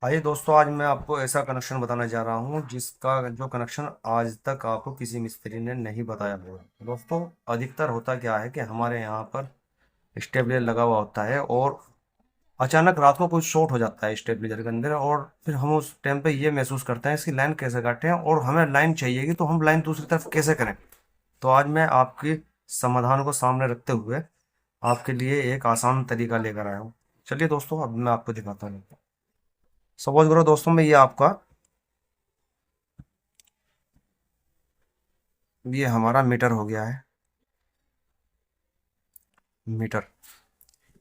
आइए दोस्तों, आज मैं आपको ऐसा कनेक्शन बताने जा रहा हूँ जिसका जो कनेक्शन आज तक आपको किसी मिस्त्री ने नहीं बताया होगा। दोस्तों, अधिकतर होता क्या है कि हमारे यहाँ पर स्टेबलाइजर लगा हुआ होता है और अचानक रात को कुछ शॉर्ट हो जाता है स्टेबलाइजर के अंदर, और फिर हम उस टाइम पे ये महसूस करते हैं इसकी लाइन कैसे काटें, और हमें लाइन चाहिएगी तो हम लाइन दूसरी तरफ कैसे करें। तो आज मैं आपकी समाधान को सामने रखते हुए आपके लिए एक आसान तरीका लेकर आया हूँ। चलिए दोस्तों, अब मैं आपको दिखाता हूँ। सपोज करो दोस्तों, मैं ये आपका ये हमारा मीटर हो गया है। मीटर,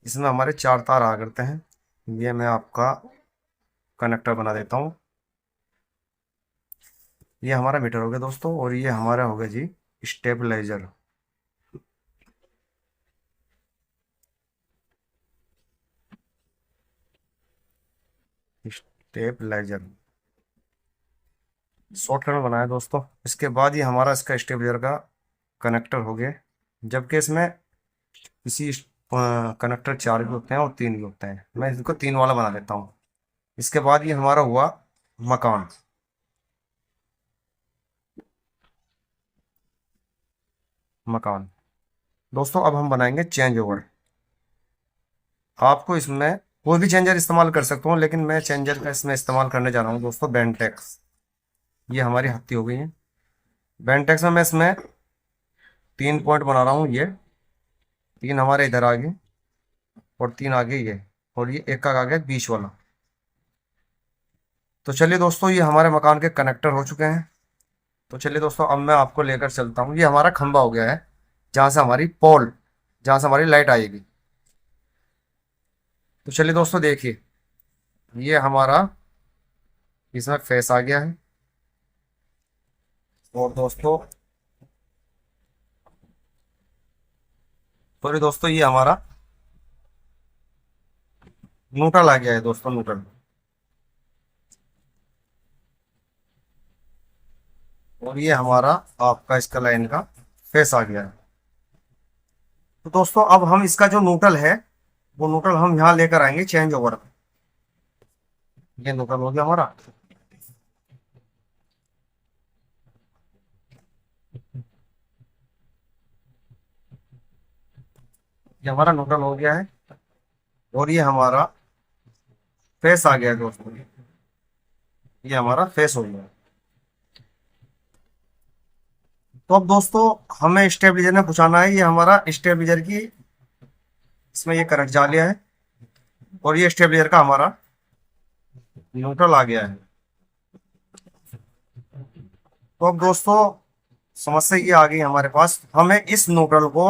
इसमें हमारे चार तार आ करते हैं। ये मैं आपका कनेक्टर बना देता हूँ। ये हमारा मीटर हो गया दोस्तों, और ये हमारा हो गया जी स्टेबलाइजर। स्टेबलाइजर शॉर्टकट में बनाया दोस्तों। इसके बाद ये हमारा इसका स्टेबलाइजर का कनेक्टर हो गया, जबकि इसमें किसी कनेक्टर चार भी होते हैं और तीन भी होते हैं। मैं इसको तीन वाला बना देता हूँ। इसके बाद ये हमारा हुआ मकान। मकान दोस्तों, अब हम बनाएंगे चेंज ओवर। आपको इसमें कोई भी चेंजर इस्तेमाल कर सकता हूँ, लेकिन मैं चेंजर का इसमें इस्तेमाल करने जा रहा हूँ दोस्तों बेंटेक्स। ये हमारी हत्ती हो गई है। बेंटेक्स में मैं इसमें तीन पॉइंट बना रहा हूँ। ये तीन हमारे इधर आ गए और तीन आगे ये, और ये एक का आ गया बीच वाला। तो चलिए दोस्तों, ये हमारे मकान के कनेक्टर हो चुके हैं। तो चलिए दोस्तों, अब मैं आपको लेकर चलता हूँ। ये हमारा खंबा हो गया है, जहाँ से हमारी पोल, जहाँ से हमारी लाइट आएगी। तो चलिए दोस्तों, देखिए ये हमारा इसमें फेस आ गया है। और दोस्तों, सॉरी दोस्तों, ये हमारा न्यूट्रल आ गया है दोस्तों, न्यूट्रल। और ये हमारा आपका इसका लाइन का फेस आ गया है। तो दोस्तों, अब हम इसका जो न्यूट्रल है वो न्यूट्रल हम यहाँ लेकर आएंगे चेंज ओवर में। ये न्यूट्रल हो गया हमारा। ये हमारा न्यूट्रल हो गया है, और ये हमारा फेस आ गया है दोस्तों। ये हमारा फेस हो गया है। तो अब दोस्तों, हमें स्टेबलाइजर में पहुंचाना है। ये हमारा स्टेबलाइजर की इसमें ये करंट जा लिया है, और ये स्टेबलाइजर का हमारा न्यूट्रल आ गया है। तो अब दोस्तों, समस्या ये आ गई हमारे पास, हमें इस न्यूट्रल को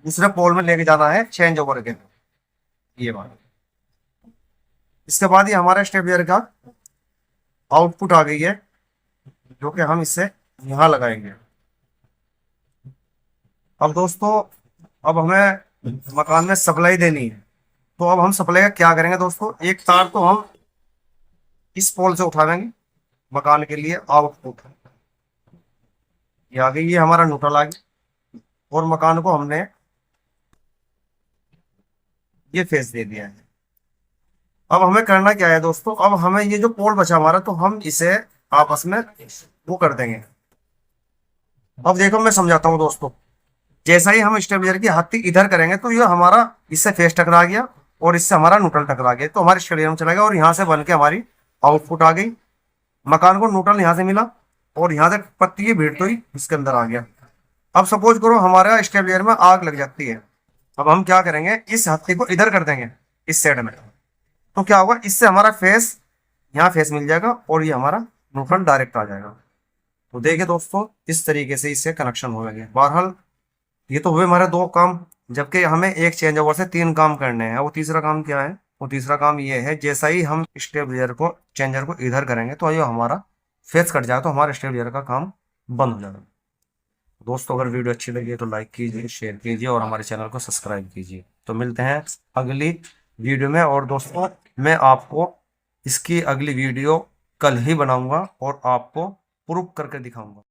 दूसरे पोल में लेके जाना है चेंज ओवर के। ये बात, इसके बाद ये हमारा स्टेबलाइजर का आउटपुट आ गई है, जो कि हम इससे यहाँ लगाएंगे। अब दोस्तों, अब हमें मकान में सप्लाई देनी है। तो अब हम सप्लाई का क्या करेंगे दोस्तों, एक तार तो हम इस पोल से उठा देंगे मकान के लिए आउटपुट। ये आ गई, ये हमारा न्यूट्रल आ गया, और मकान को हमने ये फेस दे दिया है। अब हमें करना क्या है दोस्तों, अब हमें ये जो पोल बचा हमारा, तो हम इसे आपस में वो कर देंगे। अब देखो, मैं समझाता हूँ दोस्तों। जैसा ही हम स्टेबलाइजर की हत्ती इधर करेंगे, तो ये हमारा इससे फेस टकरा गया और इससे हमारा न्यूट्रल टकरा गया, तो हमारे स्टेबलाइजर में चला गया, और यहाँ से बन के हमारी आउटपुट आ गई। मकान को न्यूट्रल यहाँ से मिला, और यहाँ से पत्ती की भीड़ तो ही इसके अंदर आ गया। अब सपोज करो हमारा स्टेबलाइजर में आग लग जाती है। अब हम क्या करेंगे, इस हत्ती को इधर कर देंगे इस साइड में। तो क्या होगा, इससे हमारा फेस यहाँ फेस मिल जाएगा, और ये हमारा न्यूट्रल डायरेक्ट आ जाएगा। तो देखिए दोस्तों, इस तरीके से इससे कनेक्शन हो गए। बहरहाल, ये तो हुए हमारे दो काम, जबकि हमें एक चेंज ओवर से तीन काम करने हैं। वो तीसरा काम क्या है, वो तीसरा काम ये है, जैसा ही हम स्टेबलाइजर को चेंजर को इधर करेंगे, तो ये हमारा फेस कट जाएगा, तो हमारे स्टेबलाइजर का काम बंद हो जाएगा। दोस्तों, अगर वीडियो अच्छी लगी तो लाइक कीजिए, शेयर कीजिए, और हमारे चैनल को सब्सक्राइब कीजिए। तो मिलते हैं अगली वीडियो में। और दोस्तों, मैं आपको इसकी अगली वीडियो कल ही बनाऊंगा और आपको प्रूफ करके दिखाऊंगा।